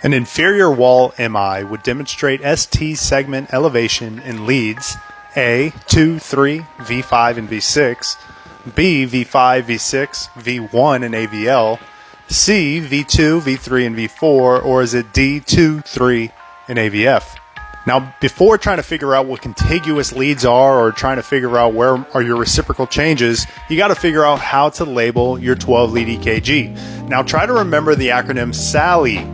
An inferior wall MI would demonstrate ST segment elevation in leads A, 2, 3, V5 and V6, B, V5, V6, V1 and AVL, C, V2, V3 and V4, or is it D, 2, 3 and AVF? Now, before trying to figure out what contiguous leads are or trying to figure out where are your reciprocal changes, you got to figure out how to label your 12-lead EKG. Now, try to remember the acronym SALI.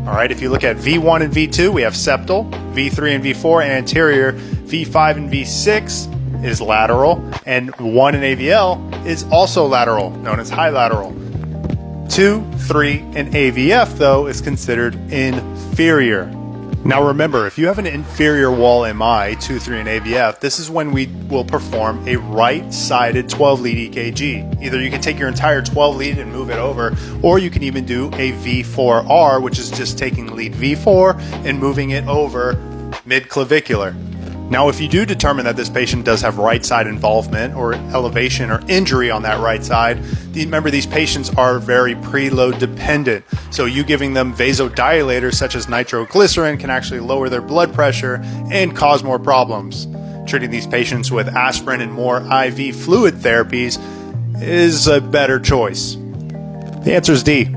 All right, if you look at V1 and V2, we have septal, V3 and V4 anterior, V5 and V6 is lateral, and 1 and AVL is also lateral, known as high lateral. 2, 3, and AVF, though, is considered inferior. Now remember, if you have an inferior wall MI, 2, 3, and AVF, this is when we will perform a right-sided 12-lead EKG. Either you can take your entire 12-lead and move it over, or you can even do a V4R, which is just taking lead V4 and moving it over mid-clavicular. Now, if you do determine that this patient does have right side involvement or elevation or injury on that right side, remember these patients are very preload dependent. So you giving them vasodilators such as nitroglycerin can actually lower their blood pressure and cause more problems. Treating these patients with aspirin and more IV fluid therapies is a better choice. The answer is D.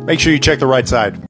Make sure you check the right side.